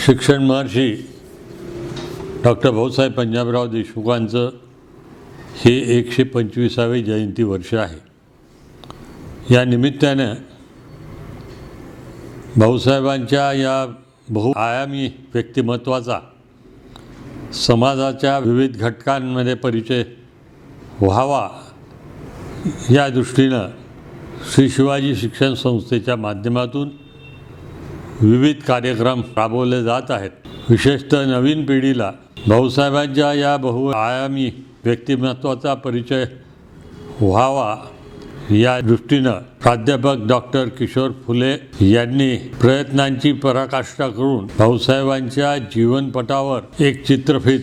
शिक्षण महर्षी डॉक्टर भाऊसाहेब पंजाबराव देशमुखांचं हे 125वे जयंती वर्ष आहे. या निमित्तानं भाऊसाहेबांच्या या बहुआयामी व्यक्तिमत्वाचा समाजाच्या विविध घटकांमध्ये परिचय व्हावा या दृष्टीनं श्री शिवाजी शिक्षण संस्थेच्या माध्यमातून विविध कार्यक्रम राबवले जात आहेत. विशेषतः नवीन पिढीला भाऊसाहेबांच्या या बहुआयामी व्यक्तिमत्वाचा परिचय व्हावा या दृष्टीनं प्राध्यापक डॉक्टर किशोर फुले यांनी प्रयत्नांची पराकाष्ठा करून भाऊसाहेबांच्या जीवनपटावर एक चित्रफित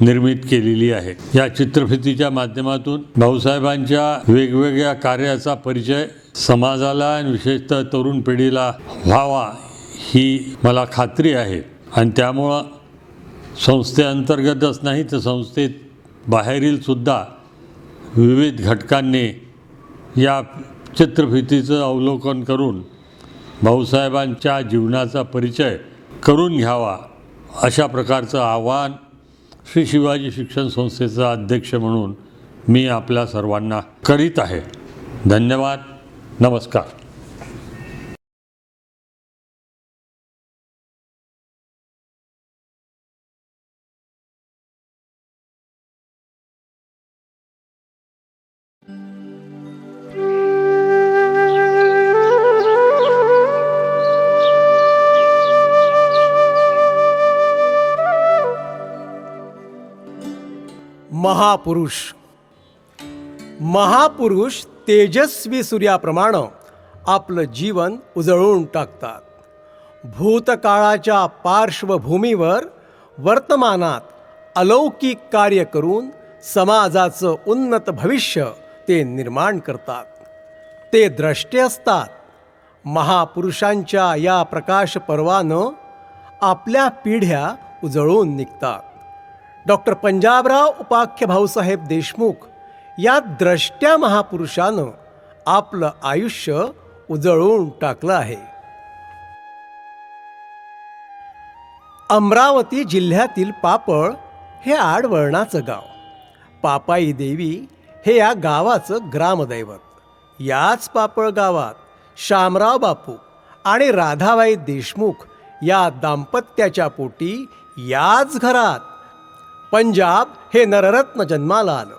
निर्मित केलेली आहे. या चित्रफितीच्या माध्यमातून भाऊसाहेबांच्या वेगवेगळ्या कार्याचा परिचय समाजाला आणि विशेषतः तरुण पिढीला व्हावा ही मला खात्री आहे. आणि त्यामुळं संस्थेअंतर्गतच नाही तर संस्थेत बाहेरील सुद्धा विविध घटकांनी या चित्रफितीचं अवलोकन करून भाऊसाहेबांच्या जीवनाचा परिचय करून घ्यावा अशा प्रकारचं आवाहन श्री शिवाजी शिक्षण संस्थेचा अध्यक्ष म्हणून मी आपल्या सर्वांना करीत आहे. धन्यवाद. नमस्कार. महापुरुष तेजस्वी सूर्याप्रमाणे आपलं जीवन उजळून टाकतात. भूतकाळाच्या पार्श्वभूमीवर वर्तमानात अलौकिक कार्य करून समाजाचं उन्नत भविष्य ते निर्माण करतात. ते द्रष्टे असतात. महापुरुषांच्या या प्रकाश पर्वानं आपल्या पिढ्या उजळून निघतात. डॉक्टर पंजाबराव उपाख्य भाऊसाहेब देशमुख या द्रष्ट्या महापुरुषानं आपलं आयुष्य उजळून टाकलं आहे. अमरावती जिल्ह्यातील पापळ हे आडवळणाचं गाव. पापाई देवी हे या गावाचं ग्रामदैवत. याच पापळ गावात शामराव बापू आणि राधाबाई देशमुख या दाम्पत्याच्या पोटी याच घरात पंजाब हे नररत्न जन्माला आलं.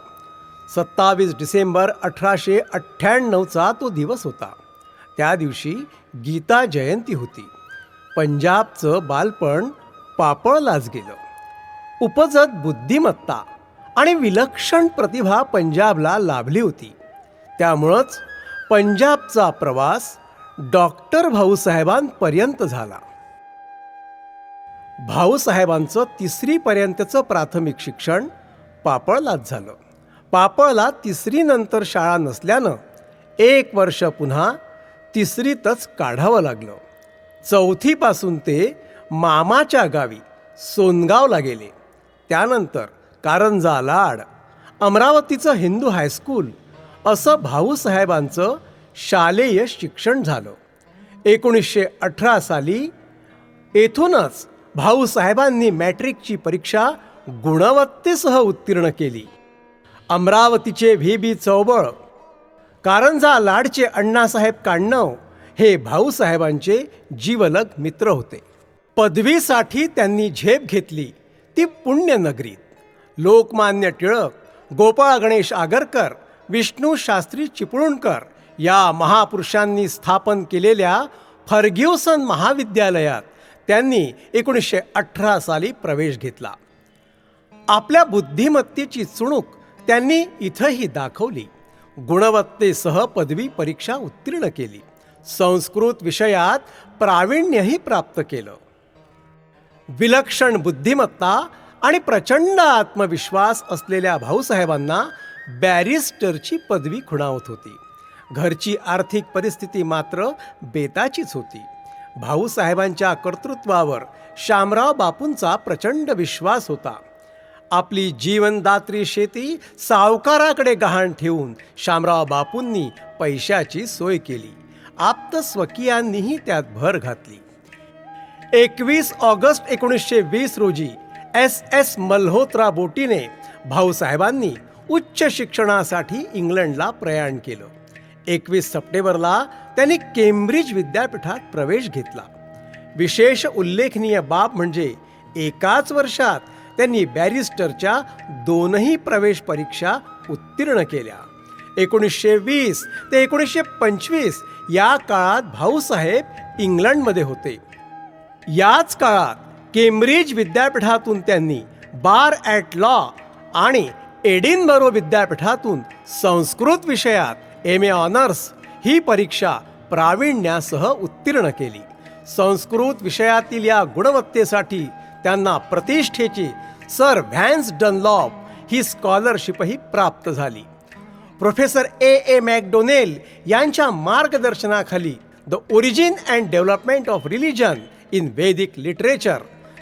27 डिसेंबर 1898चा तो दिवस होता. त्या दिवशी गीता जयंती होती. पंजाबचं बालपण पापळलाच गेलं. उपजत बुद्धिमत्ता आणि विलक्षण प्रतिभा पंजाबला लाभली होती. त्यामुळंच पंजाबचा प्रवास डॉक्टर भाऊसाहेबांपर्यंत झाला. भाऊसाहेबांचं 3री पर्यंतचं प्राथमिक शिक्षण पापळलाच झालं. पापळला 3री नंतर शाळा नसल्यानं 1 वर्ष पुन्हा 3रीतच काढावं लागलं. 4थीपासून ते मामाच्या गावी सोनगावला गेले. त्यानंतर कारंजा लाड, अमरावतीचं हिंदू हायस्कूल असं भाऊसाहेबांचं शालेय शिक्षण झालं. 1918 साली येथूनच भाऊसाहेबांनी मॅट्रिकची परीक्षा गुणवत्तेसह उत्तीर्ण केली. अमरावतीचे व्ही.बी. चौबळ, कारंजा लाडचे अण्णासाहेब काण्णव हे भाऊसाहेबांचे जीवलग मित्र होते. पदवीसाठी त्यांनी झेप घेतली ती पुण्यनगरीत. लोकमान्य टिळक, गोपाळ गणेश आगरकर, विष्णू शास्त्री चिपळूणकर या महापुरुषांनी स्थापन केलेल्या फर्ग्युसन महाविद्यालयात त्यांनी 1918 साली प्रवेश घेतला. आपल्या बुद्धिमत्तेची चुणूक त्यांनी इथंही दाखवली. गुणवत्तेसह पदवी परीक्षा उत्तीर्ण केली. संस्कृत विषयात प्रावीण्यही प्राप्त केलं. विलक्षण बुद्धिमत्ता आणि प्रचंड आत्मविश्वास असलेल्या भाऊसाहेबांना बॅरिस्टरची पदवी खुणावत होती. घरची आर्थिक परिस्थिती मात्र बेताचीच होती. भाऊसाहेबांच्या कर्तृत्वावर शामराव बापूंचा प्रचंड विश्वास होता. आपली जीवनदात्री शेती सावकाराकडे गहाण ठेवून शामराव बापूंनी पैशाची सोय केली. आप्त स्वकीयांनीही त्यात भर घातली. 21 ऑगस्ट 1920 रोजी SS मल्होत्रा बोटीने भाऊसाहेबांनी उच्च शिक्षणासाठी इंग्लंडला प्रयाण केलं. 21 सप्टेंबरला त्यांनी केम्ब्रिज विद्यापीठात प्रवेश घेतला. विशेष उल्लेखनीय बाब म्हणजे एकाच वर्षात त्यांनी बॅरिस्टरच्या 2 प्रवेश परीक्षा उत्तीर्ण केल्या. 1920 ते 1925 या काळात भाऊसाहेब इंग्लंडमध्ये होते. याच काळात केम्ब्रिज विद्यापीठातून त्यांनी बार ॲट लॉ आणि एडिनबरो विद्यापीठातून संस्कृत विषयात MA ऑनर्स ही परीक्षा प्रावीण्यासह उत्तीर्ण केली. संस्कृत विषयातील या गुणवत्तेसाठी त्यांना प्रतिष्ठेची सर व्हॅन्स डनलॉप ही स्कॉलरशिपही प्राप्त झाली. प्रोफेसर A मॅकडोनेल यांच्या मार्गदर्शनाखाली the origin and development of religion in Vedic literature,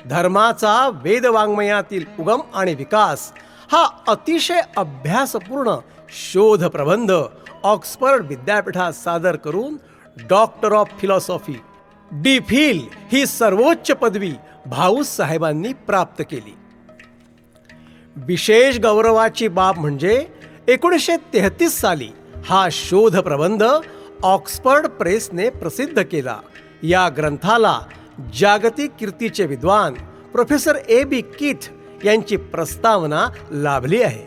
धर्माचा वेदवाङ्मयातील उगम आणि विकास हा अतिशय अभ्यासपूर्ण शोध प्रबंध ऑक्सफर्ड विद्यापीठात सादर करून डॉक्टर ऑफ फिलॉसॉफी D.Phil ही सर्वोच्च पदवी भाऊसाहेबांनी प्राप्त केली. विशेष गौरवाची बाब म्हणजे 1933 साली हा शोध प्रबंध ऑक्सफर्ड प्रेसने प्रसिद्ध केला. या ग्रंथाला जागतिक कीर्तीचे विद्वान प्रोफेसर A.B. कीथ यांची प्रस्तावना लाभली आहे.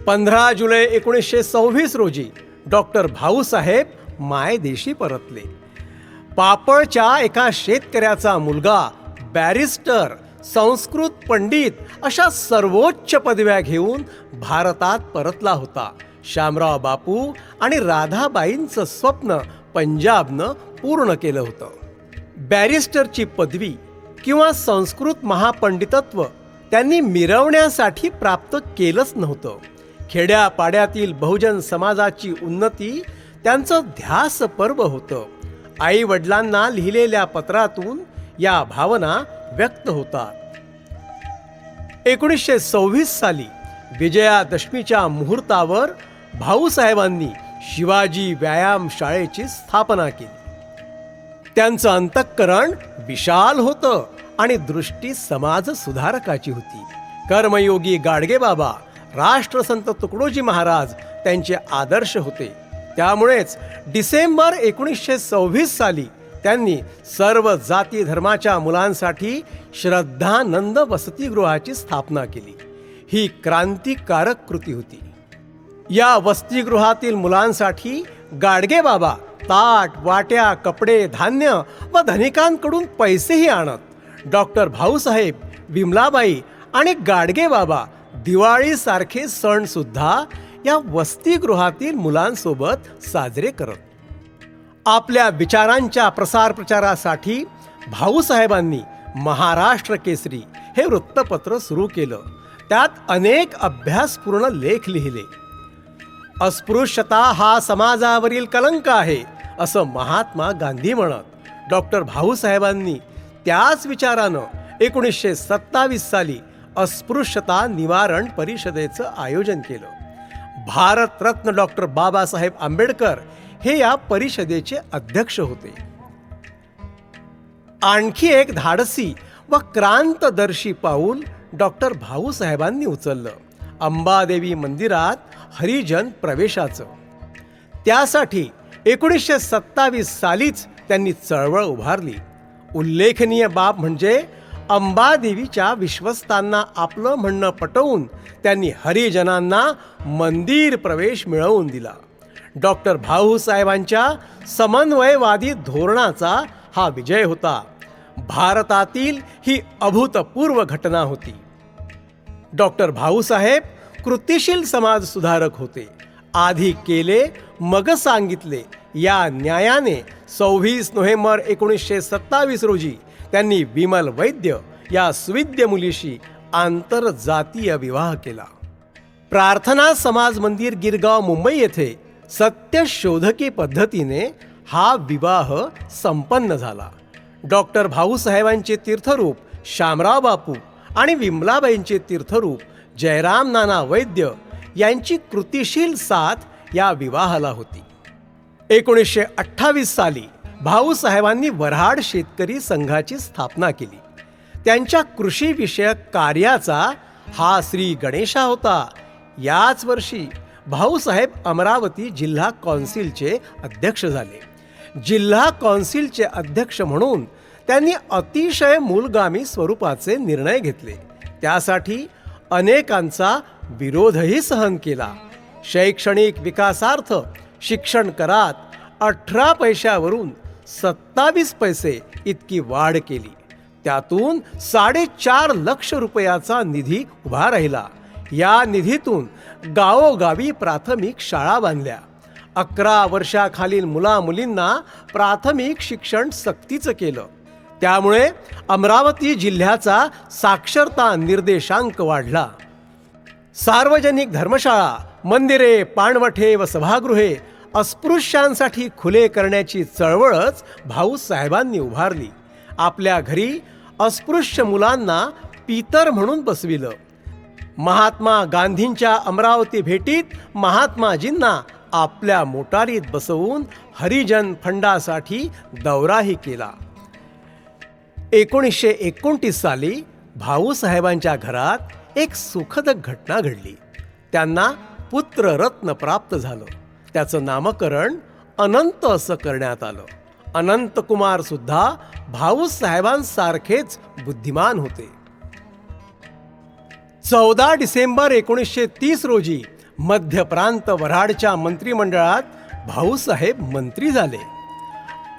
15 जुलै 1926 रोजी डॉक्टर भाऊसाहेब मायदेशी परतले. पापळच्या एका शेतकऱ्याचा मुलगा बॅरिस्टर, संस्कृत पंडित अशा सर्वोच्च पदव्या घेऊन भारतात परतला होता. शामराव बापू आणि राधाबाईंचं स्वप्न पंजाबनं पूर्ण केलं होतं. बॅरिस्टरची पदवी किंवा संस्कृत महापंडितत्व त्यांनी मिरवण्यासाठी प्राप्त केलंच नव्हतं. खेड्यापाड्यातील बहुजन समाजाची उन्नती त्यांचं ध्यास पर्व होतं. आई वडिलांना लिहिलेल्या पत्रातून या भावना व्यक्त होतात. 1926 साली विजयादशमीच्या मुहूर्तावर भाऊसाहेबांनी शिवाजी व्यायाम शाळेची स्थापना केली. त्यांचं अंतःकरण विशाल होतं आणि दृष्टी समाज सुधारकाची होती. कर्मयोगी गाडगेबाबा, राष्ट्रसंत तुकडोजी महाराज त्यांचे आदर्श होते. त्यामुळेच डिसेंबर 1926 साली त्यांनी सर्व जाती धर्माच्या मुलांसाठी श्रद्धानंद वसतिगृहाची स्थापना केली. ही क्रांतिकारक कृती होती. या वसतिगृहातील मुलांसाठी गाडगेबाबा ताट, वाट्या, कपडे, धान्य व धनिकांकडून पैसेही आणत. डॉक्टर भाऊसाहेब, विमलाबाई आणि गाडगेबाबा दिवाळीसारखे सण सुद्धा या वसतिगृहातील मुलांसोबत साजरे करत. आपल्या विचारांच्या प्रसार प्रचारासाठी भाऊसाहेबांनी महाराष्ट्र केसरी हे वृत्तपत्र सुरू केलं. त्यात अनेक अभ्यासपूर्ण लेख लिहिले. अस्पृश्यता हा समाजावरील कलंक आहे असं महात्मा गांधी म्हणत. डॉक्टर भाऊसाहेबांनी त्याच विचारानं 1927 साली अस्पृश्यता निवारण परिषदेचं आयोजन केलं. भारतरत्न डॉक्टर बाबासाहेब आंबेडकर हे या परिषदेचे अध्यक्ष होते. आणखी एक धाडसी व क्रांतदर्शी पाऊल डॉक्टर भाऊसाहेबांनी उचललं. अंबादेवी मंदिरात हरिजन प्रवेशाचं. त्यासाठी 1927 सालीच त्यांनी चळवळ उभारली. उल्लेखनीय बाब म्हणजे अंबादेवीच्या विश्वस्तांना आपलं म्हणणं पटवून त्यांनी हरिजनांना मंदिर प्रवेश मिळवून दिला. डॉक्टर भाऊसाहेबांच्या समन्वयवादी धोरणाचा हा विजय होता. भारतातील ही अभूतपूर्व घटना होती. डॉक्टर भाऊसाहेब कृतिशील समाज सुधारक होते. आधी केले मग सांगितले या न्यायाने 26 नोव्हेंबर 1927 रोजी त्यांनी विमल वैद्य या सुविद्य मुलीशी आंतरजातीय विवाह केला. प्रार्थना समाज मंदिर गिरगाव मुंबई येथे सत्यशोधकी पद्धतीने हा विवाह संपन्न झाला. डॉक्टर भाऊसाहेबांचे तीर्थरूप शामराव बापू आणि विमलाबाईंचे तीर्थरूप जयराम नाना वैद्य यांची कृतिशील साथ या विवाहाला होती. 1928 साली भाऊसाहेबांनी वऱ्हाड शेतकरी संघाची स्थापना केली. त्यांच्या कृषीविषयक कार्याचा हा श्री गणेशा होता. याच वर्षी भाऊसाहेब अमरावती जिल्हा कौन्सिलचे अध्यक्ष झाले. जिल्हा कौन्सिलचे अध्यक्ष म्हणून त्यांनी अतिशय मूलगामी स्वरूपाचे निर्णय घेतले. त्यासाठी अनेकांचा विरोधही सहन केला. शैक्षणिक विकासार्थ शिक्षण करात 18 पैशावरून 27 पैसे इतकी वाढ केली. त्यातून 4.5 लक्ष रुपयाचा निधी उभा राहिला. या निधीतून गावोगावी प्राथमिक शाळा बांधल्या. 11 वर्षाखालील मुलामुलींना प्राथमिक शिक्षण सक्तीचं केलं. त्यामुळे अमरावती जिल्ह्याचा साक्षरता निर्देशांक वाढला. सार्वजनिक धर्मशाळा, मंदिरे, पाणवठे व सभागृहे अस्पृश्यांसाठी खुले करण्याची चळवळच भाऊसाहेबांनी उभारली. आपल्या घरी अस्पृश्य मुलांना पितर म्हणून बसविलं. महात्मा गांधींच्या अमरावती भेटीत महात्माजींना आपल्या मोटारीत बसवून हरिजन फंडासाठी दौराही केला. 1929 साली भाऊसाहेबांच्या घरात एक सुखद घटना घडली. त्यांना पुत्ररत्न प्राप्त झालं. त्याचं नामकरण अनंत असं करण्यात आलं. अनंतकुमार सुद्धा भाऊसाहेबांसारखेच बुद्धिमान होते. 14 डिसेंबर 1930 रोजी मध्य प्रांत वऱ्हाडच्या मंत्रिमंडळात भाऊसाहेब मंत्री झाले.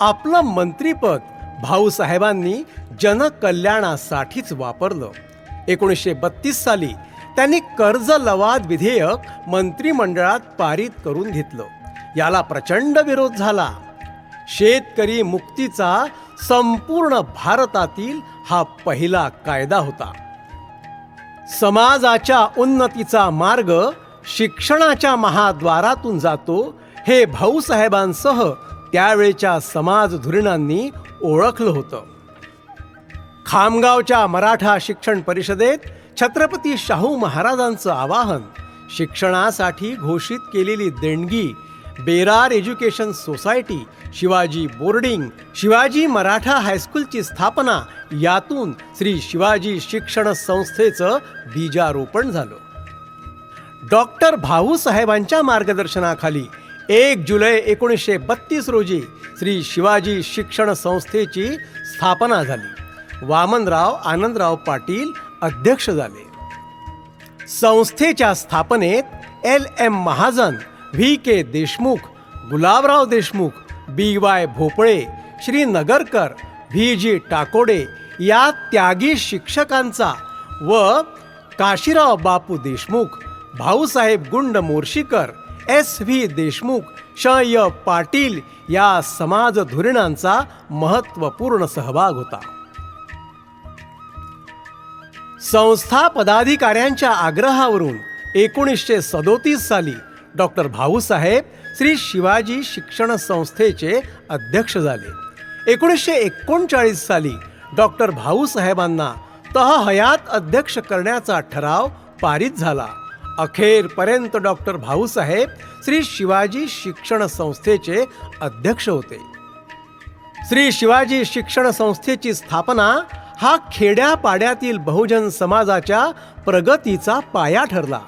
आपलं मंत्रीपद भाऊसाहेबांनी जनकल्याणासाठीच वापरलं. 1932 साली त्यांनी कर्ज लवाद विधेयक मंत्रिमंडळात पारित करून घेतलं. याला प्रचंड विरोध झाला. शेतकरी मुक्तीचा संपूर्ण भारतातील हा पहिला कायदा होता. समाजाच्या उन्नतीचा मार्ग शिक्षणाच्या महाद्वारातून जातो हे भाऊसाहेबांसह त्यावेळच्या समाज धुरीणांनी ओळखलं होतं. खामगावच्या मराठा शिक्षण परिषदेत छत्रपती शाहू महाराजांचं आवाहन, शिक्षणासाठी घोषित केलेली देणगी, Berar education society, Shivaji boarding, Shivaji Maratha हायस्कूलची स्थापना, यातून श्री शिवाजी शिक्षण संस्थेचं बीजारोपण झालं. डॉक्टर भाऊसाहेबांच्या मार्गदर्शनाखाली 1 जुलै 1932 रोजी श्री शिवाजी शिक्षण संस्थेची स्थापना झाली. वामनराव आनंदराव पाटील अध्यक्ष झाले. संस्थेच्या स्थापनेत LM Mahajan, VK Deshmukh, Gulabrao Deshmukh, BY भोपळे, श्री नगरकर, VG टाकोडे या त्यागी शिक्षकांचा व काशीराव बापू देशमुख, भाऊसाहेब गुंड मोर्शीकर, SV देशमुख, श.य. पाटील या समाज धुरीणांचा महत्त्वपूर्ण सहभाग होता. संस्था पदाधिकाऱ्यांच्या आग्रहावरून 1937 साली डॉक्टर भाऊसाहेब श्री शिवाजी शिक्षण संस्थेचे अध्यक्ष झाले. 1939 साली डॉक्टर भाऊसाहेबांना तहहयात अध्यक्ष करण्याचा ठराव पारित झाला. अखेरपर्यंत डॉक्टर भाऊसाहेब श्री शिवाजी शिक्षण संस्थेचे अध्यक्ष होते. श्री शिवाजी शिक्षण संस्थेची स्थापना हा खेड्यापाड्यातील बहुजन समाजाच्या प्रगतीचा पाया ठरला.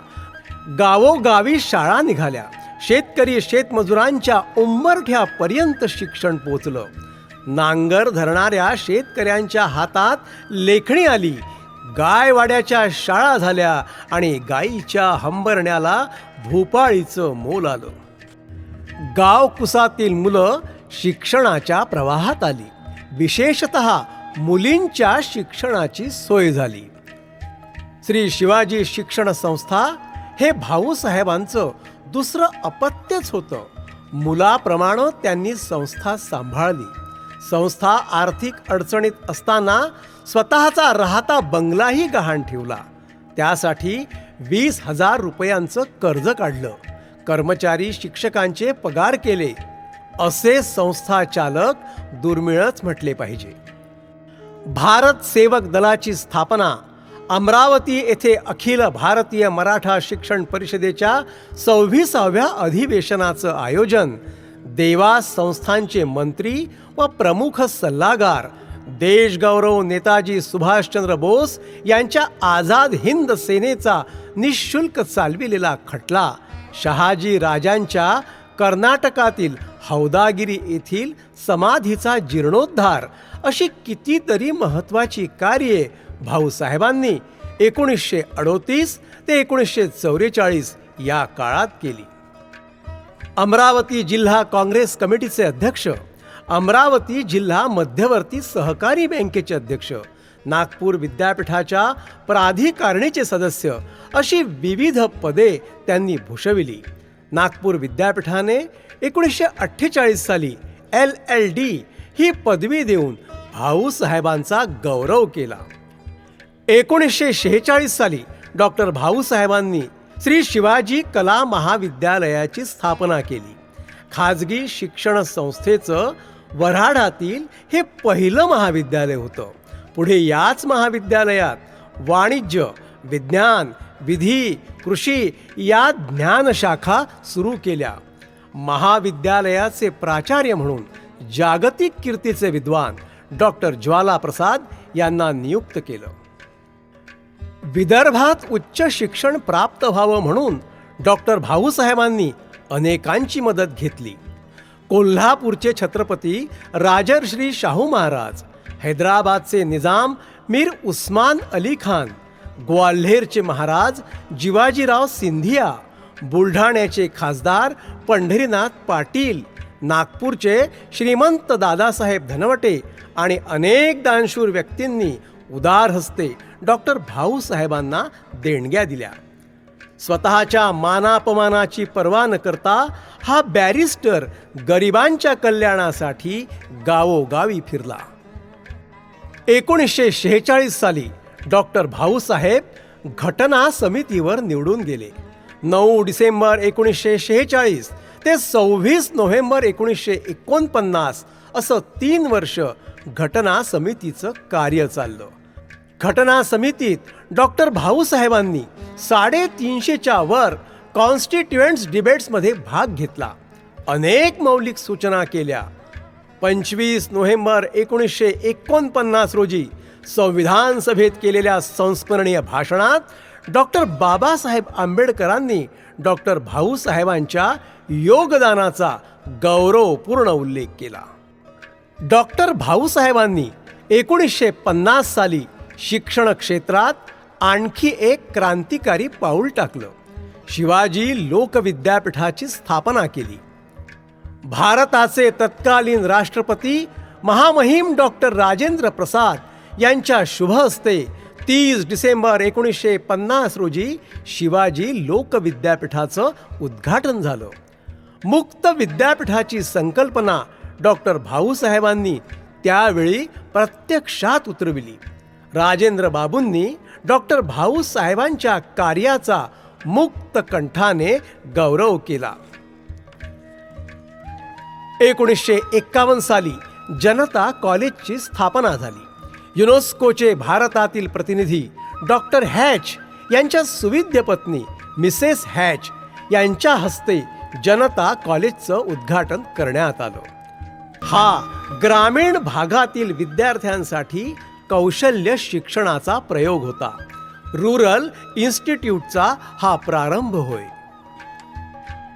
गावोगावी शाळा निघाल्या. शेतकरी शेतमजुरांच्या उंबरठ्यापर्यंत शिक्षण पोचलं. नांगर धरणाऱ्या शेतकऱ्यांच्या हातात लेखणी आली. गायवाड्याच्या शाळा झाल्या आणि गायीच्या हंबरण्याला भोपाळीचं मोल आलं. गावकुसातील मुलं शिक्षणाच्या प्रवाहात आली. विशेषतः मुलींच्या शिक्षणाची सोय झाली. श्री शिवाजी शिक्षण संस्था हे भाऊसाहेबांचं दुसरं अपत्यच होतं. मुलाप्रमाणे त्यांनी संस्था सांभाळली. संस्था आर्थिक अडचणीत असताना स्वतःचा राहता बंगलाही गहाण ठेवला. त्यासाठी 20,000 रुपयांचं कर्ज काढलं. कर्मचारी शिक्षकांचे पगार केले. असे संस्था चालक दुर्मिळच म्हटले पाहिजे. भारत सेवक दलाची स्थापना, अमरावती येथे अखिल भारतीय मराठा शिक्षण परिषदेच्या 26व्या अधिवेशनाचं आयोजन, देवास संस्थांचे मंत्री व प्रमुख सल्लागार, देशगौरव नेताजी सुभाषचंद्र बोस यांच्या आझाद हिंद सेनेचा निःशुल्क चालविलेला खटला, शहाजी राजांच्या कर्नाटकातील हौदागिरी येथील समाधीचा जीर्णोद्धार अशी कितीतरी महत्त्वाची कार्ये भाऊसाहेबांनी 1938 ते 1944 या काळात केली. अमरावती जिल्हा काँग्रेस कमिटीचे अध्यक्ष, अमरावती जिल्हा मध्यवर्ती सहकारी बँकेचे अध्यक्ष, नागपूर विद्यापीठाच्या प्राधिकारणीचे सदस्य अशी विविध पदे त्यांनी भूषविली. नागपूर विद्यापीठाने 1948 साली LLD ही पदवी देऊन भाऊसाहेबांचा गौरव केला. 1946 साली डॉक्टर भाऊसाहेबांनी श्री शिवाजी कला महाविद्यालयाची स्थापना केली. खाजगी शिक्षण संस्थेचं वऱ्हाडातील हे पहिलं महाविद्यालय होतं. पुढे याच महाविद्यालयात वाणिज्य, विज्ञान, विधी, कृषी या ज्ञानशाखा सुरू केल्या. महाविद्यालयाचे प्राचार्य म्हणून जागतिक कीर्तीचे विद्वान डॉक्टर ज्वाला प्रसाद यांना नियुक्त केलं. विदर्भात उच्च शिक्षण प्राप्त व्हावं म्हणून डॉक्टर भाऊसाहेबांनी अनेकांची मदत घेतली. कोल्हापूरचे छत्रपती राजर्षी शाहू महाराज, हैदराबादचे निजाम मीर उस्मान अली खान, ग्वाल्हेरचे महाराज जिवाजीराव सिंधिया, बुलढाण्याचे खासदार पंढरीनाथ पाटील, नागपूरचे श्रीमंत दादासाहेब धनवटे आणि अनेक दानशूर व्यक्तींनी उदार हस्ते डॉक्टर भाऊसाहेबांना देणग्या दिल्या. स्वतःच्या मानापमानाची पर्वा न करता हा बॅरिस्टर गरिबांच्या कल्याणासाठी गावोगावी फिरला. 1946 साली डॉक्टर भाऊसाहेब घटना समितीवर निवडून गेले. 9 डिसेंबर 1946 ते 26 नोव्हेंबर 1949 असं 3 वर्ष घटना समितीचं कार्य चाललं. घटना समितीत डॉक्टर भाऊसाहेबांनी 350च्या वर कॉन्स्टिट्युएंट्स डिबेट्समध्ये भाग घेतला. अनेक मौलिक सूचना केल्या. 25 नोव्हेंबर 1949 रोजी संविधान सभेत केलेल्या संस्मरणीय भाषणात डॉक्टर बाबासाहेब आंबेडकरांनी डॉक्टर भाऊसाहेबांच्या योगदानाचा गौरवपूर्ण उल्लेख केला. डॉक्टर भाऊसाहेबांनी 1950 साली शिक्षण क्षेत्रात आणखी एक क्रांतिकारी पाऊल टाकलं. शिवाजी लोक विद्यापीठाची स्थापना केली. भारताचे तत्कालीन राष्ट्रपती महामहिम डॉक्टर राजेंद्र प्रसाद यांच्या शुभ हस्ते 30 डिसेंबर 1950 रोजी शिवाजी लोक विद्यापीठाचं उद्घाटन झालं. मुक्त विद्यापीठाची संकल्पना डॉक्टर भाऊसाहेबांनी त्यावेळी प्रत्यक्षात उतरविली. राजेंद्र बाबूंनी डॉक्टर भाऊसाहेबांच्या कार्याचा मुक्त कंठाने गौरव केला. 1951 साली जनता कॉलेजची स्थापना झाली. युनेस्कोचे भारतातील प्रतिनिधी डॉक्टर हॅच यांच्या सुविद्य पत्नी मिसेस हॅच यांच्या हस्ते जनता कॉलेजचं उद्घाटन करण्यात आलं. हा ग्रामीण भागातील विद्यार्थ्यांसाठी कौशल्य शिक्षणाचा प्रयोग होता. रूरल इन्स्टिट्यूटचा हा प्रारंभ होय.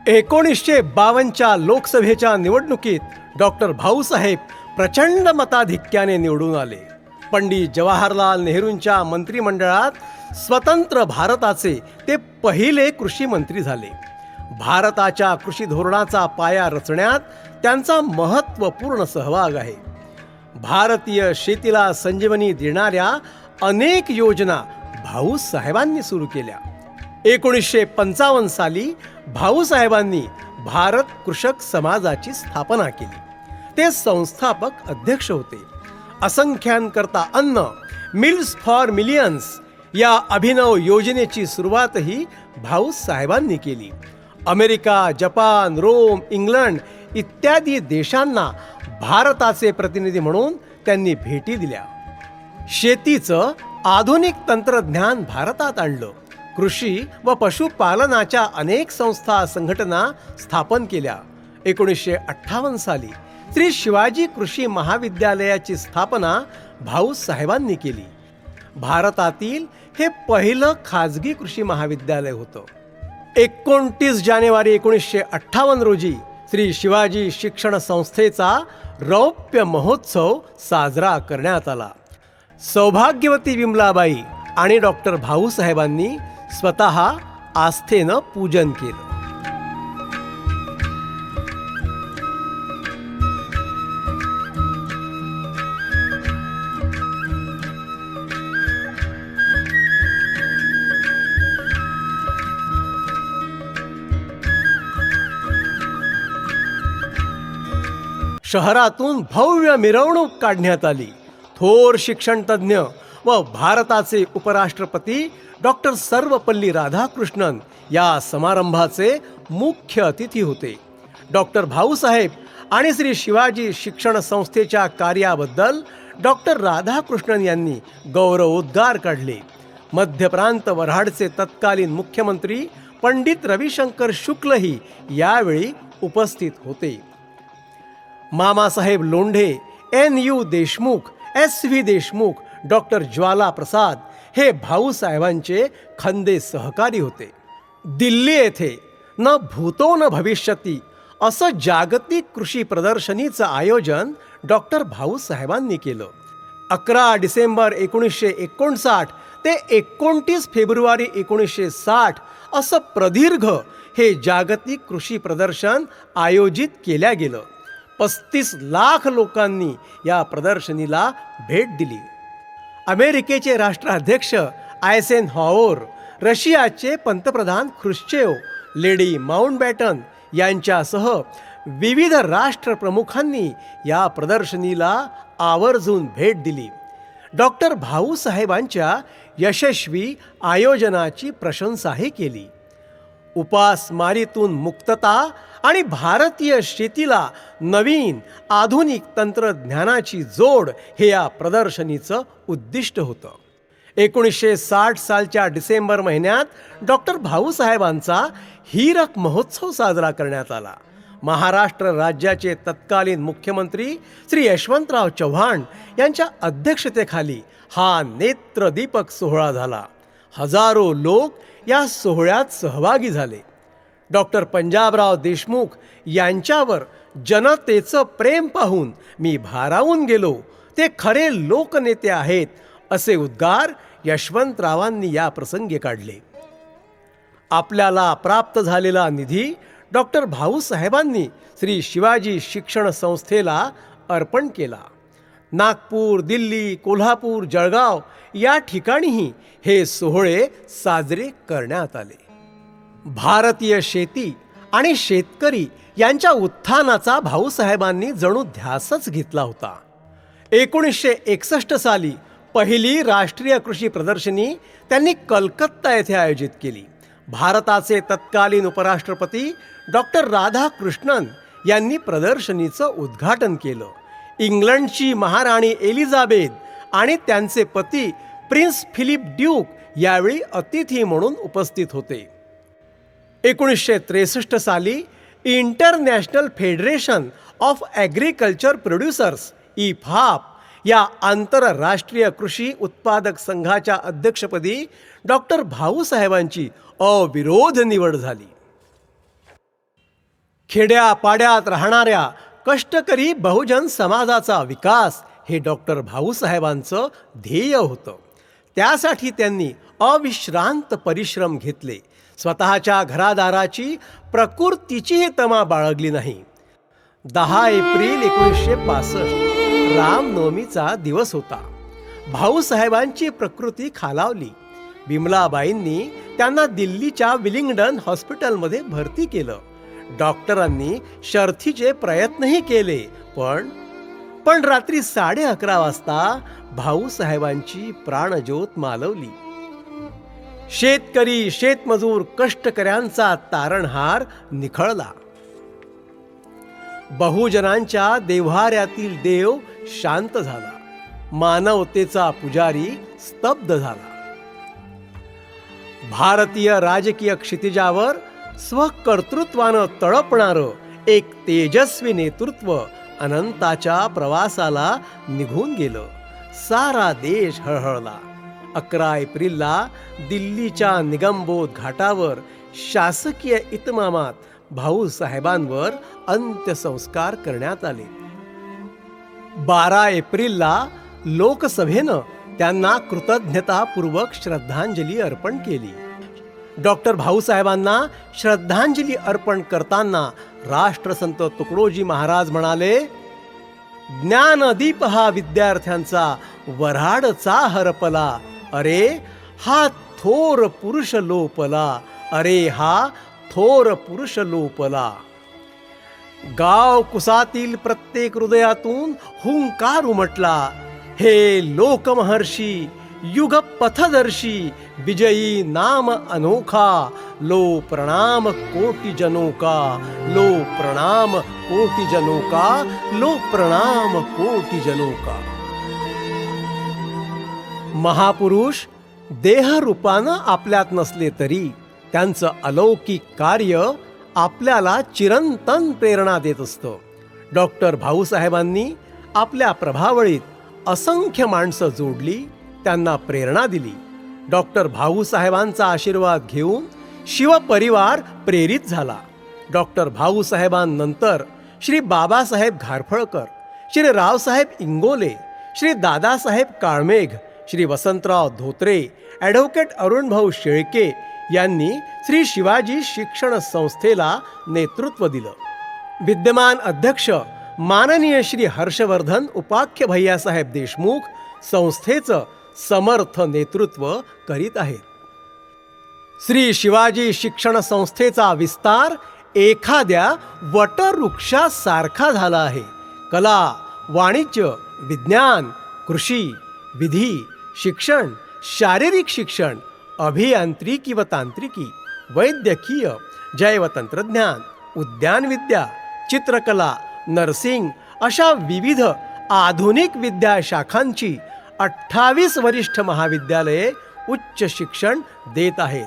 1952च्या लोकसभेच्या निवडणुकीत डॉक्टर भाऊसाहेब प्रचंड मताधिक्याने निवडून आले. पंडित जवाहरलाल नेहरूंच्या मंत्रिमंडळात स्वतंत्र भारताचे ते पहिले कृषी मंत्री झाले. भारताच्या कृषी धोरणाचा पाया रचण्यात त्यांचा महत्त्वपूर्ण सहभाग आहे. भारतीय शेतीला संजीवनी देणाऱ्या अनेक योजना भाऊसाहेबांनी सुरू केल्या. 1955 साली भाऊसाहेबांनी भारत कृषक समाजाची स्थापना केली. ते संस्थापक अध्यक्ष होते. असंख्यांकरता अन्न, मिल्स फॉर मिलियन्स या अभिनव योजनेची सुरुवातही भाऊसाहेबांनी केली. अमेरिका, जपान, रोम, इंग्लंड इत्यादी देशांना भारताचे प्रतिनिधी म्हणून त्यांनी भेटी दिल्या. शेतीचं आधुनिक तंत्रज्ञान भारतात आणलं. कृषी व पशुपालनाच्या अनेक संस्था, संघटना स्थापन केल्या. 1958 साली श्री शिवाजी कृषी महाविद्यालयाची स्थापना भाऊसाहेबांनी केली. भारतातील हे पहिलं खाजगी कृषी महाविद्यालय होतं. 29 जानेवारी 1958 रोजी श्री शिवाजी शिक्षण संस्थेचा रौप्य महोत्सव साजरा करण्यात आला. सौभाग्यवती विमलाबाई आणि डॉक्टर भाऊसाहेबांनी स्वतः आस्थेनं पूजन केलं. शहरातून भव्य मिरवणूक काढण्यात आली. थोर शिक्षण तज्ज्ञ व भारताचे उपराष्ट्रपती डॉक्टर सर्वपल्ली राधाकृष्णन या समारंभाचे मुख्य अतिथी होते. डॉक्टर भाऊसाहेब आणि श्री शिवाजी शिक्षण संस्थेच्या कार्याबद्दल डॉक्टर राधाकृष्णन यांनी गौरवोद्गार काढले. मध्य प्रांत वऱ्हाडचे तत्कालीन मुख्यमंत्री पंडित रविशंकर शुक्लही यावेळी उपस्थित होते. Mamasaheb Londhe, NU Deshmukh, SV Deshmukh, doctor Jwala Prasad हे भाऊसाहेबांचे खंदे सहकारी होते. दिल्ली येथे न भूतो न भविष्यती असं जागतिक कृषी प्रदर्शनीचं आयोजन डॉक्टर भाऊसाहेबांनी केलं. 11 डिसेंबर 1959 ते 29 फेब्रुवारी 1960 असं प्रदीर्घ हे जागतिक कृषी प्रदर्शन आयोजित केल्या गेलं. 35 लाख लोकांनी या प्रदर्शनीला भेट दिली. अमेरिकेचे राष्ट्राध्यक्ष आयसेनहॉवर, रशियाचे पंतप्रधान ख्रुश्चेव, लेडी माउंटबॅटन यांच्यासह विविध राष्ट्रप्रमुखांनी या प्रदर्शनीला आवर्जून भेट दिली. डॉक्टर भाऊसाहेबांच्या यशस्वी आयोजनाची प्रशंसाही केली. उपासमारीतून मुक्तता आणि भारतीय शेतीला नवीन आधुनिक तंत्रज्ञानाची जोड हे या प्रदर्शनीचं उद्दिष्ट होतं. 1960 सालच्या डिसेंबर महिन्यात डॉक्टर भाऊसाहेबांचा हीरक महोत्सव साजरा करण्यात आला. महाराष्ट्र राज्याचे तत्कालीन मुख्यमंत्री श्री यशवंतराव चव्हाण यांच्या अध्यक्षतेखाली हा नेत्रदीपक सोहळा झाला. हजारो लोक या सोहळ्यात सहभागी झाले. डॉक्टर पंजाबराव देशमुख यांच्यावर जनतेचं प्रेम पाहून मी भारावून गेलो, ते खरे लोकनेते आहेत असे उद्गार यशवंतरावांनी या प्रसंगी काढले. आपल्याला प्राप्त झालेला निधी डॉक्टर भाऊसाहेबांनी श्री शिवाजी शिक्षण संस्थेला अर्पण केला. नागपूर, दिल्ली, कोल्हापूर, जळगाव या ठिकाणीही हे सोहळे साजरे करण्यात आले. भारतीय शेती आणि शेतकरी यांच्या उत्थानाचा भाऊसाहेबांनी जणू ध्यासच घेतला होता. 1961 साली पहिली राष्ट्रीय कृषी प्रदर्शनी त्यांनी कलकत्ता येथे आयोजित केली. भारताचे तत्कालीन उपराष्ट्रपती डॉक्टर राधाकृष्णन यांनी प्रदर्शनीचं उद्घाटन केलं. इंग्लंडची महाराणी एलिझाबेथ आणि त्यांचे पती प्रिन्स फिलिप ड्यूक यावेळी अतिथी म्हणून उपस्थित होते. 1963 साली international federation of agriculture producers IFAP या आंतरराष्ट्रीय कृषी उत्पादक संघाच्या अध्यक्षपदी डॉक्टर भाऊसाहेबांची अविरोध निवड झाली. खेड्यापाड्यात राहणाऱ्या कष्टकरी बहुजन समाजाचा विकास हे डॉक्टर भाऊसाहेबांचं ध्येय होतं. त्यासाठी त्यांनी अविश्रांत परिश्रम घेतले. स्वतःच्या घरादाराची प्रकृतीचीही तमा बाळगली नाही. 10 एप्रिल 1965 रामनवमीचा दिवस होता. भाऊसाहेबांची प्रकृती खालावली. विमलाबाईंनी त्यांना दिल्लीच्या विलिंग्डन हॉस्पिटलमध्ये भरती केलं. डॉक्टरांनी शर्थीचे प्रयत्नही केले, पण रात्री 11:30 वाजता भाऊसाहेबांची प्राणज्योत मालवली. शेतकरी, शेतमजूर, कष्टकऱ्यांचा तारणहार निखळला. बहुजनांच्या देव्हाऱ्यातील देव शांत झाला. मानवतेचा पुजारी स्तब्ध झाला. भारतीय राजकीय क्षितिजावर स्वकर्तृत्वानं तळपणारं एक तेजस्वी नेतृत्व अनंताच्या प्रवासाला निघून गेलं. सारा देश हळहळला. 11 एप्रिलला दिल्लीच्या निगमबोध घाटावर शासकीय इतमामात भाऊसाहेबांवर अंत्यसंस्कार करण्यात आले. 12 एप्रिलला लोकसभेनं त्यांना कृतज्ञतापूर्वक श्रद्धांजली अर्पण केली. डॉक्टर भाऊसाहेबांना श्रद्धांजली अर्पण करताना राष्ट्रसंत तुकडोजी महाराज म्हणाले, ज्ञानदीप हा विद्यार्थ्यांचा वऱ्हाडचा हरपला, अरे हा थोर पुरुष लोपला, अरे हा थोर पुरुष लोपला. गाव कुसातील प्रत्येक हृदयातून हुंकार उमटला, हे लोकमहर्षी युग पथदर्शी विजयी नाम अनोखा, लो प्रणाम कोटि जनों का, लो प्रणाम कोटि जनों का, लो प्रणाम कोटि जनों का. महापुरुष देहरूपानं आपल्यात नसले तरी त्यांचं अलौकिक कार्य आपल्याला चिरंतन प्रेरणा देत असतं. डॉक्टर भाऊसाहेबांनी आपल्या प्रभावळीत असंख्य माणसं जोडली, त्यांना प्रेरणा दिली. डॉक्टर भाऊसाहेबांचा आशीर्वाद घेऊन शिवपरिवार प्रेरित झाला. डॉक्टर भाऊसाहेबांनंतर श्री बाबासाहेब घारफळकर, श्री रावसाहेब इंगोले, श्री दादासाहेब काळमेघ, श्री वसंतराव धोत्रे, ॲडव्होकेट अरुणभाऊ शेळके यांनी श्री शिवाजी शिक्षण संस्थेला नेतृत्व दिलं. विद्यमान अध्यक्ष माननीय श्री हर्षवर्धन उपाख्य भैयासाहेब देशमुख संस्थेचं समर्थ नेतृत्व करीत आहेत. श्री शिवाजी शिक्षण संस्थेचा विस्तार एखाद्या वटवृक्षासारखा झाला आहे. कला, वाणिज्य, विज्ञान, कृषी, विधी, शिक्षण, शारीरिक शिक्षण, अभियांत्रिकी व तांत्रिकी, वैद्यकीय, जैवतंत्रज्ञान, उद्यानविद्या, चित्रकला, नर्सिंग अशा विविध आधुनिक विद्याशाखांची 28 वरिष्ठ महाविद्यालये उच्च शिक्षण देत आहेत.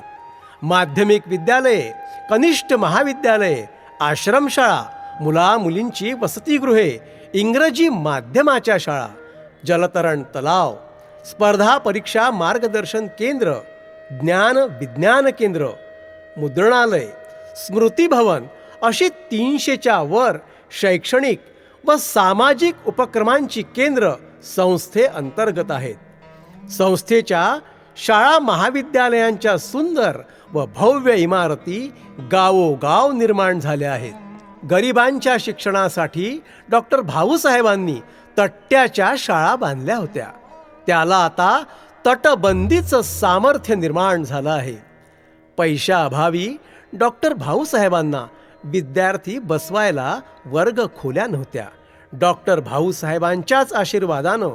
माध्यमिक विद्यालये, कनिष्ठ महाविद्यालये, आश्रमशाळा, मुला-मुलींची वसतिगृहे, इंग्रजी माध्यमाच्या शाळा, जलतरण तलाव, स्पर्धा परीक्षा मार्गदर्शन केंद्र, ज्ञान विज्ञान केंद्र, मुद्रणालय, स्मृती भवन अशी 300च्या वर शैक्षणिक व सामाजिक उपक्रमांची केंद्र संस्थे अंतर्गत आहेत. संस्थेच्या शाळा महाविद्यालयांच्या सुंदर व भव्य इमारती गावोगाव निर्माण झाल्या आहेत. गरिबांच्या शिक्षणासाठी डॉक्टर भाऊसाहेबांनी तट्ट्याच्या शाळा बांधल्या होत्या. त्याला आता तटबंदीचं सामर्थ्य निर्माण झालं आहे. पैशाअभावी डॉक्टर भाऊसाहेबांना विद्यार्थी बसवायला वर्ग खोल्या नव्हत्या. डॉक्टर भाऊसाहेबांच्याच आशीर्वादानं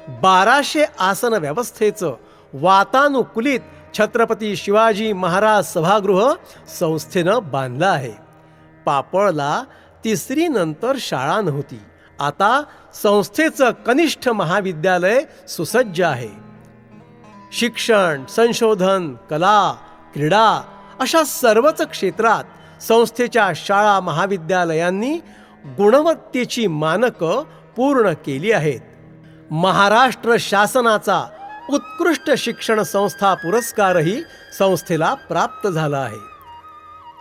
1200 आसन व्यवस्थेचं वातानुकूलित छत्रपती शिवाजी महाराज सभागृह संस्थेनं बांधलं आहे. पापळला 3री नंतर शाळा नव्हती. आता संस्थेचं कनिष्ठ महाविद्यालय सुसज्ज आहे. शिक्षण, संशोधन, कला, क्रीडा अशा सर्वच क्षेत्रात संस्थेच्या शाळा महाविद्यालयांनी गुणवत्तेची मानकं पूर्ण केली आहेत. महाराष्ट्र शासनाचा उत्कृष्ट शिक्षण संस्था पुरस्कारही संस्थेला प्राप्त झाला आहे.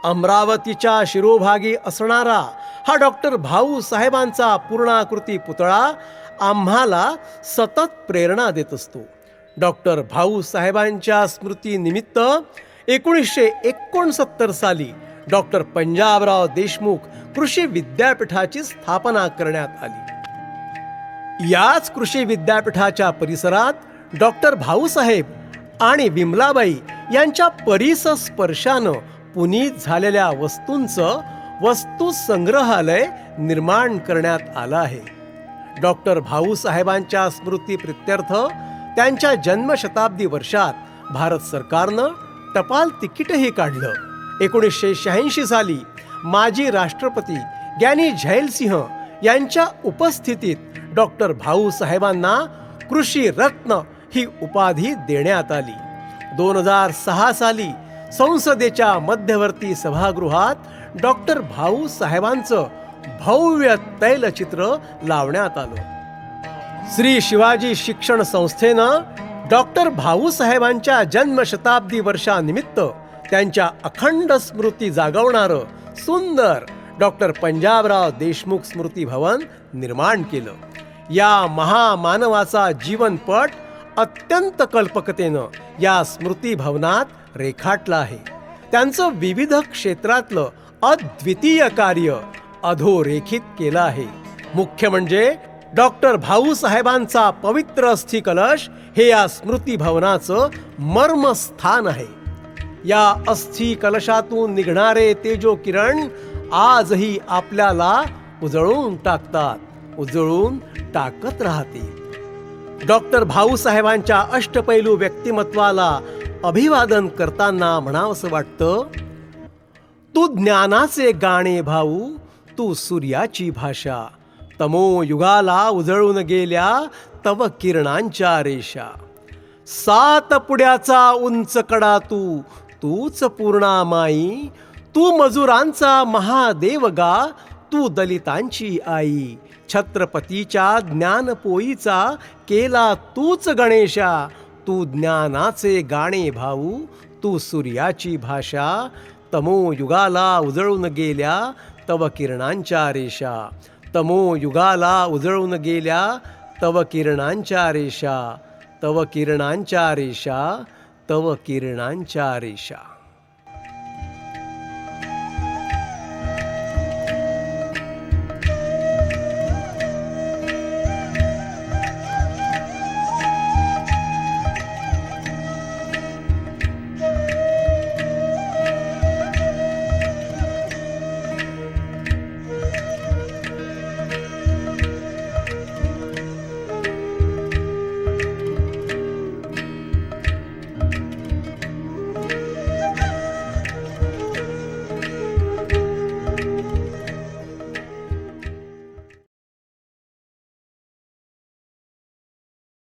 अमरावतीच्या शिरोभागी असणारा हा डॉक्टर भाऊसाहेबांचा पूर्णाकृती पुतळा आम्हाला सतत प्रेरणा देत असतो. डॉक्टर भाऊसाहेबांच्या स्मृतीनिमित्त 1969 साली डॉक्टर पंजाबराव देशमुख कृषी विद्यापीठाची स्थापना करण्यात आली. याच कृषी विद्यापीठाच्या परिसरात डॉक्टर भाऊसाहेब आणि विमलाबाई यांच्या परिसस्पर्शानं पुनीत झालेल्या वस्तूंचं वस्तुसंग्रहालय निर्माण करण्यात आलं आहे. डॉक्टर भाऊसाहेबांच्या स्मृतीप्रित्यर्थ त्यांच्या जन्मशताब्दी वर्षात भारत सरकारनं टपाल तिकीटही काढलं. 1986 साली माजी राष्ट्रपती ग्यानी झैलसिंह यांच्या उपस्थितीत डॉक्टर भाऊसाहेबांना कृषी रत्न ही उपाधी देण्यात आली. 2006 साली संसदेच्या मध्यवर्ती सभागृहात डॉक्टर भाऊ साहेबांचं भव्य तैलचित्र लावण्यात आलं. श्री शिवाजी शिक्षण संस्थेनं डॉक्टर भाऊ साहेबांच्या जन्मशताब्दी वर्षानिमित्त त्यांच्या अखंड स्मृती जागवणारं सुंदर डॉक्टर पंजाबराव देशमुख स्मृती भवन निर्माण केलं. या महामानवाचा जीवनपट अत्यंत कल्पकतेनं या स्मृती भवनात रेखाटला आहे. त्यांचं विविध क्षेत्रातलं अद्वितीय कार्य अधोरेखित केलं आहे. मुख्य म्हणजे डॉक्टर भाऊ साहेबांचा पवित्र अस्थि कलश हे या स्मृती भवनाचं मर्मस्थान आहे. या अस्थि कलशातून निघणारे तेजो किरण आजही आपल्याला उजळून टाकतात, उजळून टाकत राहतील. डॉक्टर भाऊ साहेबांच्या अष्टपैलू व्यक्तिमत्वाला अभिवादन करताना म्हणावंसं वाटतं, तू ज्ञानाचे गाणे भाऊ, तू सूर्याची भाषा, तमो युगाला उजळून गेल्या तव किरणांच्या रेषा. सात पुड्याचा उंच कडा तू, तूच पूर्णा माई, तू मजुरांचा महादेव गा, तू दलितांची आई. छत्रपतीच्या ज्ञानपोईचा केला तूच गणेशा, तू ज्ञानाचे गाणे भाऊ, तू सूर्याची भाषा, तमो युगाला उजळून गेल्या तव किरणांच्या रेषा. तमो युगाला उजळून गेल्या तव किरणांच्या रेषा, तव किरणांच्या रेषा, तव किरणांच्या रेषा.